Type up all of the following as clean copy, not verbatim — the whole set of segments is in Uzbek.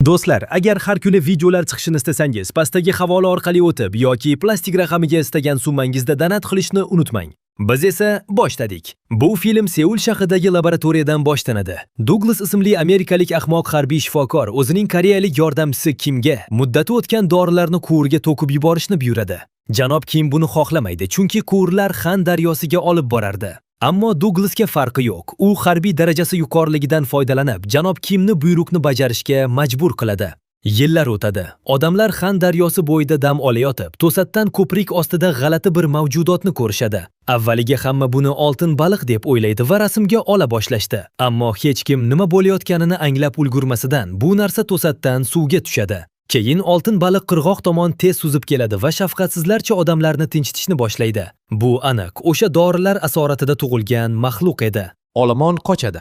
Do'stlar, agar har kuni videolar chiqishini istasangiz, pastdagi havola orqali o'tib yoki plastik raqamiga istagan summangizda donat qilishni unutmang. Biz esa boshladik. Bu film Seul shahridagi laboratoriyadan boshlanadi. Douglas ismli amerikalik ahmoq harbiy shifokor o'zining koreyalik yordamchisi Kimga muddati o'tgan dorilarni quvurga to'kib yuborishni buyuradi. Janob Kim buni xohlamaydi, chunki quvurlar Han daryosiga olib borardi. Ammo Douglasga farqi yo'q. U harbiy darajasi yuqoriligidan foydalanib, janob Kimni buyruqni bajarishga majbur qiladi. Yillar o'tadi. Odamlar Han daryosi bo'yida dam olayotib, to'satdan ko'prik ostida g'alati bir mavjudotni ko'rishadi. Avvaliga hamma buni oltin baliq deb o'ylaydi va rasmga ola boshlashdi. Ammo hech kim nima bo'layotganini anglab ulgurmasidan bu narsa to'satdan suvga tushadi. Keyin oltin baliq qirg'oq tomon tez suzib keladi va shafqatsizlarcha odamlarni tinchitishni boshlaydi. Bu aniq o'sha dorilar asoratida tug'ilgan maxluq edi. Olomon qochadi.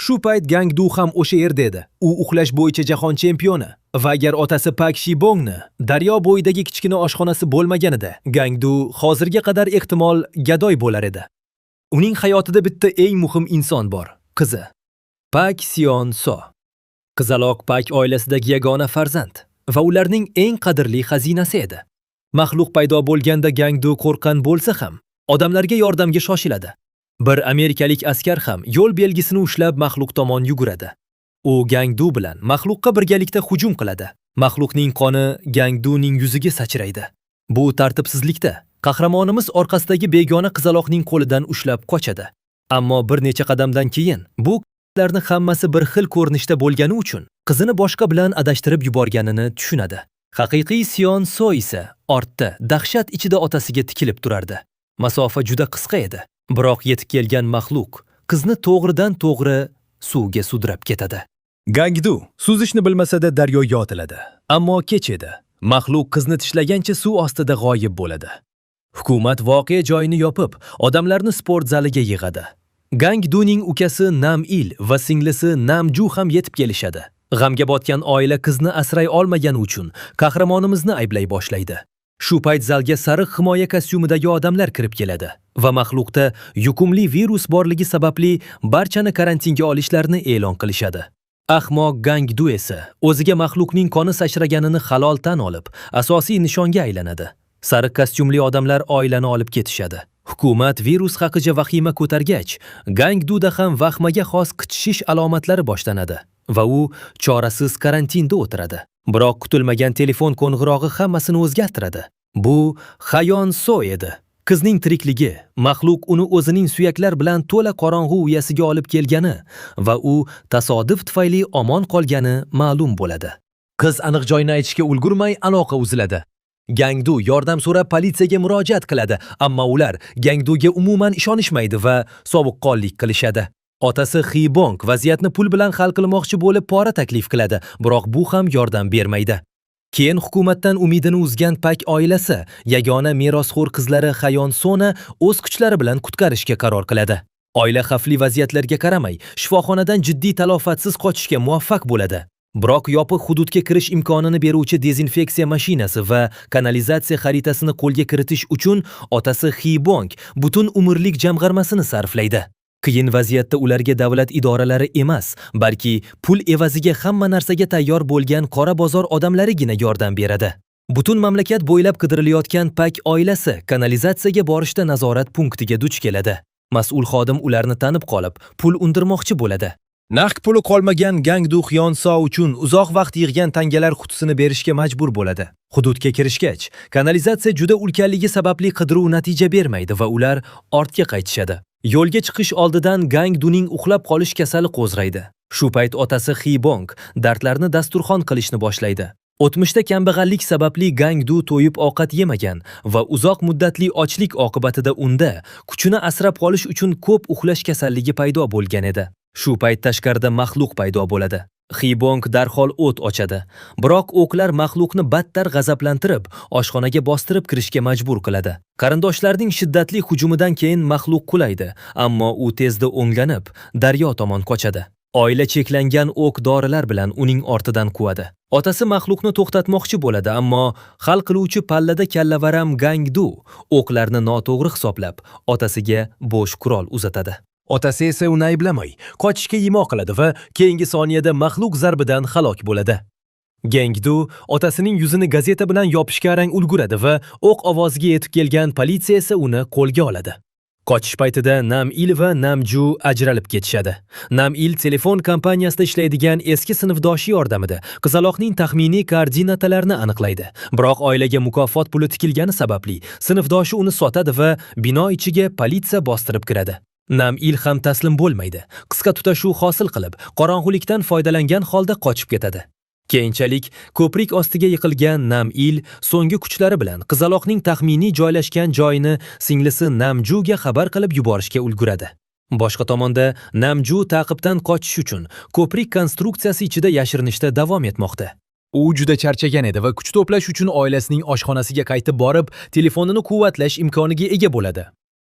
Shu payt Gang Du ham o'sha yerda edi. U uxlash bo'yicha jahon chempioni va agar otasi Pak Shibongni daryo bo'yidagi kichkina oshxonasi bo'lmaganida, Gang Du hozirga qadar ehtimol gadoy bo'lar edi. Uning hayotida bitta eng muhim inson bor, qizi Pak Sion So. Qizaloq Pak oilasidagi yagona farzand va ularning eng qadrli xazinasi edi. Maxluq paydo bo'lganda Gang Du qo'rqqan bo'lsa ham, odamlarga yordamga shoshiladi. Bir amerikalik askar ham yo'l belgisini ushlab maxluq tomon yuguradi. U Gang Du bilan maxluqqa birgalikda hujum qiladi. Maxluqning qoni Gang Duning yuziga sachraydi. Bu tartibsizlikda qahramonimiz orqasidagi begona qizaloqning qo'lidan ushlab qochadi. Ammo bir necha qadamdan keyin bu larni hammasi bir xil ko'rinishda bo'lgani uchun qizini boshqa bilan adashtirib yuborganini tushunadi. Haqiqiy Sion So esa ortda dahshat ichida otasiga tikilib turardi. Masofa juda qisqa edi, biroq yetib kelgan maxluq qizni to'g'ridan-to'g'ri suvga sudrab ketadi. Gang Du suzishni bilmasa-da daryoga otiladi. Ammo kech edi. Maxluq qizni tishlagancha suv ostida g'oyib bo'ladi. Hukumat voqea joyini yopib, odamlarni sport zaliga yig'adi. Gang Duning ukasi Nam Il va singlisi Nam Ju ham yetib kelishadi. G'amga botgan oila qizni asray olmagani uchun qahramonimizni ayblay boshlaydi. Shu payt zalga sariq himoya kostyumidagi odamlar kirib keladi va maxluqda yuqumli virus borligi sababli barchani karantinga olishlarini e'lon qilishadi. Ahmoq Gang Du esa o'ziga maxluqning qoni sachraganini halol tan olib, asosiy nishonga aylanadi. Sariq kostyumli odamlar oilani olib ketishadi. Hukumat virus haqida vahima ko'targach, Gang Duda ham vahmaga xos qichishish alomatlari boshlanadi va u chorasiz karantinda o'tiradi. Biroq kutilmagan telefon qo'ng'irog'i hammasini o'zgartiradi. Bu Hayon So edi. Qizning tirikligi, maxluq uni o'zining suyaklar bilan to'la qorong'u uyasiga olib kelgani va u tasodif tufayli omon qolgani ma'lum bo'ladi. Qiz aniq joyini aytishga ulgurmay aloqa uziladi. Gang Du yordam so'rab politsiyaga murojaat qiladi, ammo ular Gang Duga umuman ishonishmaydi va sovuqqonlik qilishadi. Otasi Xibong vaziyatni pul bilan hal qilmoqchi bo'lib pora taklif qiladi, biroq bu ham yordam bermaydi. Keyin hukumatdan umidini uzgan Pak oilasi yagona merosxo'r qizlari Hayon Soni o'z kuchlari bilan qutqarishga qaror qiladi. Oila xavfli vaziyatlarga qaramay, shifoxonadan jiddiy talofatsiz qochishga muvaffaq bo'ladi. Biroq yopiq hududga kirish imkonini beruvchi dezinfeksiya mashinasi va kanalizatsiya xaritasini qo'lga kiritish uchun otasi Xibong butun umrlik jamg'armasini sarflaydi. Qiyin vaziyatda ularga davlat idoralari emas, balki pul evaziga hamma narsaga tayyor bo'lgan qora bozor odamlarigina yordam beradi. Butun mamlakat bo'ylab qidirilayotgan Pak oilasi kanalizatsiyaga borishda nazorat punktiga duch keladi. Mas'ul xodim ularni tanib qolib, pul undirmoqchi bo'ladi. Naqd puli qolmagan Gang Du Hyon So uchun uzoq vaqt yig'gan tangalar qutisini berishga majbur bo'ladi. Hududga kirishgach, kanalizatsiya juda ulkanligi sababli qidiruv natija bermaydi va ular ortga qaytishadi. Yo'lga chiqish oldidan Gang Duning uxlab qolish kasali qo'zg'aydi. Shu payt otasi Xibong dardlarni dasturxon qilishni boshlaydi. O'tmishda kambag'allik sababli Gang Du to'yib ovqat yemagan va uzoq muddatli ochlik oqibatida unda kuchini asrab qolish uchun ko'p uxlash kasalligi paydo bo'lgan edi. Shu payt tashqarida maxluq paydo bo'ladi. Xibong darhol o't ochadi. Biroq o'qlar maxluqni battar g'azablantirib, oshxonaga bostirib kirishga majbur qiladi. Qarindoshlarning shiddatli hujumidan keyin maxluq qulaydi, ammo u tezda o'nglanib, daryo tomon qochadi. Oila cheklangan o'q dorilar bilan uning ortidan quvadi. Otasi maxluqni to'xtatmoqchi bo'ladi, ammo hal qiluvchi pallada kallavaram Gang Du o'qlarni noto'g'ri hisoblab, otasiga bo'sh qurol uzatadi. Otasi esa uni ayblamay, qochishga imo qiladi va keyingi soniyada maxluq zarbidan halok bo'ladi. Gangdu otasining yuzini gazeta bilan yopishga arang ulguradi va o'q ovoziga yetib kelgan politsiya esa uni qo'lga oladi. Qochish paytida Nam-il va Namju ajralib ketishadi. Nam-il telefon kompaniyasida ishlaydigan eski sinfdoshi yordamida qizaloqning taxminiy koordinatalarini aniqlaydi. Biroq oilaga mukofot puli tikilgani sababli sinfdoshi uni sotadi va bino ichiga politsiya bostirib kiradi. Nam-il ham taslim bo'lmaydi. Qisqa tutashuv hosil qilib, qorong'ulikdan foydalangan holda qochib ketadi. Keyinchalik ko'prik ostiga yiqilgan Nam-il so'nggi kuchlari bilan qizaloqning taxminiy joylashgan joyini singlisi Namjuga xabar qilib yuborishga ulguradi. Boshqa tomonda Namju ta'qibdan qochish uchun ko'prik konstruksiyasi ichida yashirinishda davom etmoqda. U juda charchagan edi va kuch to'plash uchun oilasining oshxonasiga qaytib borib, telefonini quvvatlash imkoniga ega bo'ladi.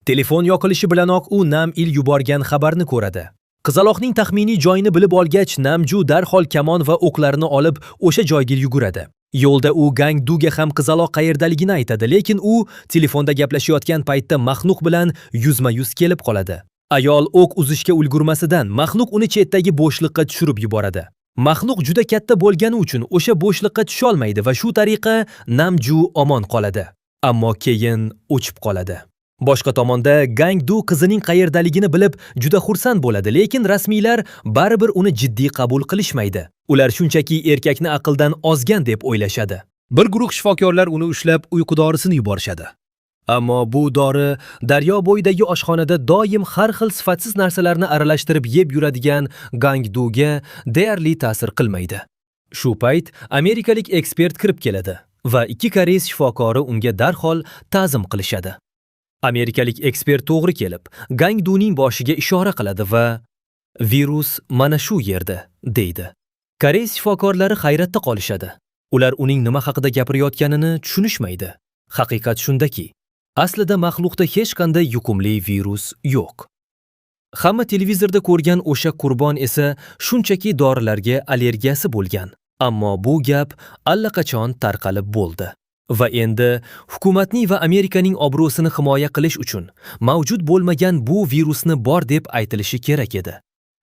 Telefon yoqilishi bilanoq u Nam-il yuborgan xabarni ko'radi. Qizaloqning taxminiy joyini bilib olgach, Namju darhol kamon va o'qlarini olib o'sha joyga yuguradi. Yo'lda u Gangduga ham qizaloq qayerdaligini aytadi, lekin u telefonda gaplashayotgan paytda Maxluq bilan yuzma-yuz kelib qoladi. Ayol o'q uzishga ulgurmasidan Maxluq uni chetdagi bo'shliqqa tushirib yuboradi. Maxluq juda katta bo'lgani uchun o'sha bo'shliqqa tusha olmaydi va shu tariqa Namju omon qoladi. Ammo keyin o'chib qoladi. Boshqa tomonda Gangdu qizining qayerdaligini bilib juda xursand bo'ladi, lekin rasmiylar baribir uni jiddiy qabul qilishmaydi. Ular shunchaki erkakni aqldan ozgan deb o'ylashadi. Bir guruh shifokorlar uni ushlab uyqudorisini yuborishadi. Ammo bu dori daryo bo'yidagi oshxonada doim har xil sifatsiz narsalarni aralashtirib yeb yuradigan Gangduga deyarli ta'sir qilmaydi. Shu payt amerikalik ekspert kirib keladi va ikki koreys shifokori unga darhol ta'zim qilishadi. Amerikalik ekspert to'g'ri kelib, Gangduning boshiga ishora qiladi va virus mana shu yerda deydi. Koreys shifokorlari hayratda qolishadi. Ular uning nima haqida gapirayotganini tushunishmaydi. Haqiqat shundaki, aslida Maxluqda hech qanday yuqumli virus yo'q. Hamma televizorda ko'rgan o'sha qurbon esa shunchaki dorilarga allergiyasi bo'lgan. Ammo bu gap allaqachon tarqalib bo'ldi. Va endi hukumatning va Amerikaning obro'sini himoya qilish uchun mavjud bo'lmagan bu virusni bor deb aytilishi kerak edi.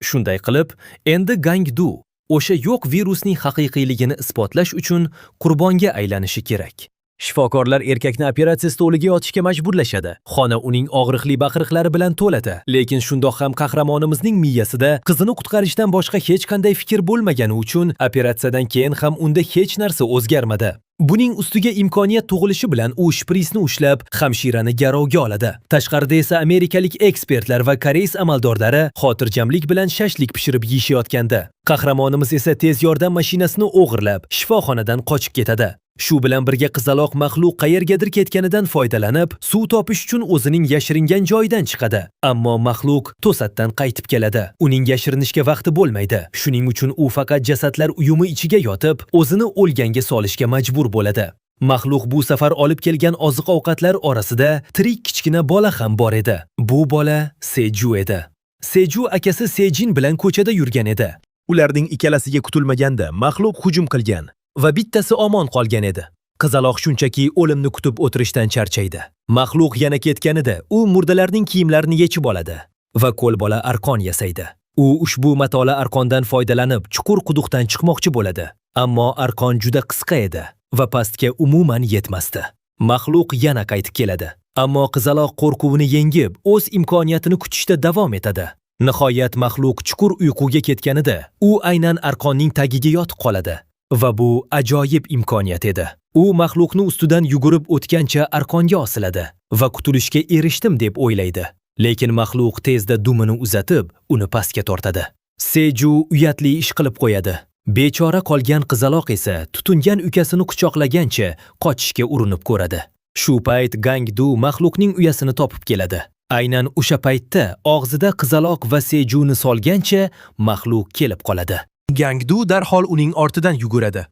Shunday qilib, endi Gangdu o'sha yo'q virusning haqiqiyligini isbotlash uchun qurbonga aylanishi kerak. Shifokorlar erkakni operatsiya stoliga yotishga majburlashadi. Xona uning og'riqli baqiriqlari bilan to'ladi. Lekin shundoq ham qahramonimizning miyasida qizini qutqarishdan boshqa hech qanday fikr bo'lmagani uchun operatsiyadan keyin ham unda hech narsa o'zgarmadi. Buning ustiga imkoniyat tug'ilishi bilan u shprisni ushlab, hamshirani garovga oladi. Tashqarida esa amerikalik ekspertlar va koreys amaldorlari xotirjamlik bilan shashlik pishirib yeyishayotganda, qahramonimiz esa tez yordam mashinasini o'g'irlab, shifoxonadan qochib ketadi. Shu bilan birga qizaloq Maxluq qayergadir ketganidan foydalanib, suv topish uchun o'zining yashiringan joyidan chiqadi. Ammo Maxluq to'satdan qaytib keladi. Uning yashirinishga vaqti bo'lmaydi. Shuning uchun u faqat jasadlar uyumi ichiga yotib, o'zini o'lganga solishga majbur bo'ladi. Maxluq bu safar olib kelgan oziq-ovqatlar orasida tirik kichkina bola ham bor edi. Bu bola Seju edi. Seju akasi Sejin bilan ko'chada yurgan edi. Ularning ikkalasiga kutilmaganda Maxluq hujum qilgan va bittasi omon qolgan edi. Qizaloq shunchaki o'limni kutib o'tirishdan charchaydi. Maxluq yana ketganida u murdalarning kiyimlarini yechib oladi va qo'lbola arqon yasaydi. U ushbu matoli arqondan foydalanib chuqur quduqdan chiqmoqchi bo'ladi. Ammo arqon juda qisqa edi va pastga umuman yetmasdi. Maxluq yana qaytib keladi. Ammo qizaloq qo'rquvini yengib, o'z imkoniyatini kutishda davom etadi. Nihoyat Maxluq chuqur uyquga ketganida, u aynan arqonning tagiga yotib qoladi. Va bu ajoyib imkoniyat edi. U Maxluqni ustidan yugurib o'tgancha arqonga osiladi va qutulishga erishdim deb o'ylaydi. Lekin Maxluq tezda dumini uzatib, uni pastga tortadi. Seju uyatli ish qilib qo'yadi. Bechora qolgan qizaloq esa tutungan ukasini quchoqlagancha qochishga urinib ko'radi. Shu payt Gangdu Maxluqning uyasini topib keladi. Aynan o'sha paytda og'zida qizaloq va Sejuni solgancha Maxluq kelib qoladi. Gangdu darhol uning ortidan yuguradi.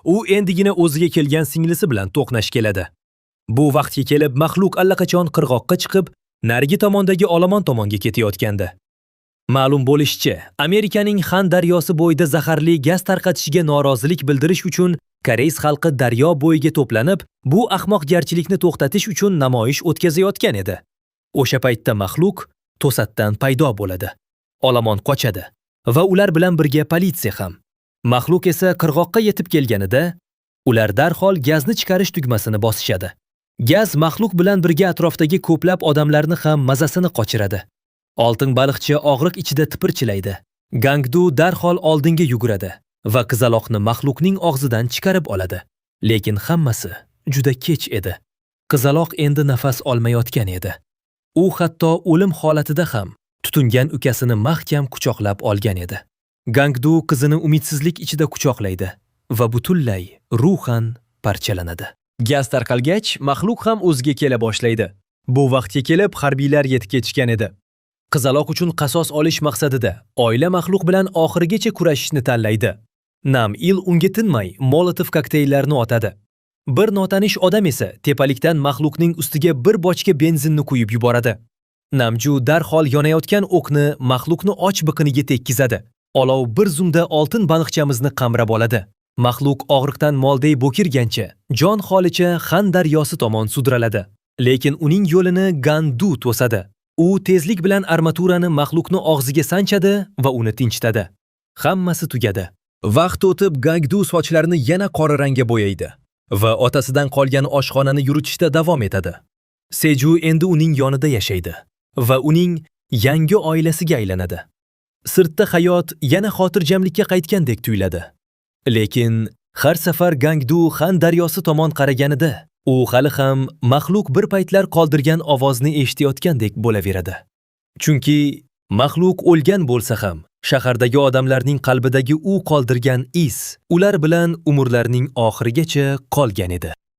U endigina o'ziga kelgan singlisi bilan to'qnash keladi. Bu vaqtga kelib Maxluq allaqachon qirg'oqqa chiqib, narigi tomondagi olomon tomonga ketayotgandi. Ma'lum bo'lishicha, Amerikaning Xan daryosi bo'yida zaharli gaz tarqatishiga norozilik bildirish uchun koreys xalqi daryo bo'yiga to'planib, bu ahmoqgarchilikni to'xtatish uchun namoyish o'tkazayotgan edi. O'sha paytda Maxluq to'satdan paydo bo'ladi. Olomon qochadi va ular bilan birga politsiya ham. Maxluq esa qirg'oqqa yetib kelganida, ular darhol gazni chiqarish tugmasini bosishadi. Gaz maxluq bilan birga atrofdagi ko'plab odamlarni ham mazasini qochiradi. Oltin baliqchi og'riq ichida tipirchilaydi. Gangdu darhol oldinga yuguradi va qizaloqni maxluqning og'zidan chiqarib oladi. Lekin hammasi juda kech edi. Qizaloq endi nafas olmayotgan edi. U hatto o'lim holatida ham tutungan ukasini mahkam quchoqlab olgan edi. Gangdu qizini umidsizlik ichida quchoqlaydi va butunlay ruhan parchalanadi. Gaz tarqalgach, maxluq ham o'ziga kela boshlaydi. Bu vaqtga kelib harbiylar yetib ketishgan edi. Qizaloq uchun qasos olish maqsadida oila maxluq bilan oxirigacha kurashishni tanlaydi. Nam-il unga tinmay Molotov kokteyllarini otadi. Bir notanish odam esa tepalikdan maxluqning ustiga bir bochka benzinni quyib yuboradi. Namju darhol yonayotgan o'qni maxluqni och biqiniga tekkizadi. Olov bir zumda oltin baliqchamizni qamrab oladi. Maxluq og'riqdan molday bo'kirgancha, jon holicha Xan daryosi tomon sudraladi. Lekin uning yo'lini Gandu to'sadi. U tezlik bilan armaturani maxluqni og'ziga sanchadi va uni tinchitadi. Hammasi tugadi. Vaqt o'tib Gangdu sochlarini yana qora rangga bo'yaydi va otasidan qolgan oshxonani yuritishda davom etadi. Seju endi uning yonida yashaydi va uning yangi oilasiga aylanadi. Sirtda hayot yana xotirjamlikka qaytgandek tuyuladi. Lekin har safar Gangdu Xan daryosi tomon qaraganida, u hali ham maxluq bir paytlar qoldirgan ovozni eshitayotgandek bo'laveradi. Chunki maxluq o'lgan bo'lsa ham, shahardagi odamlarning qalbidagi u qoldirgan is ular bilan umrlarining oxirigacha qolgan edi.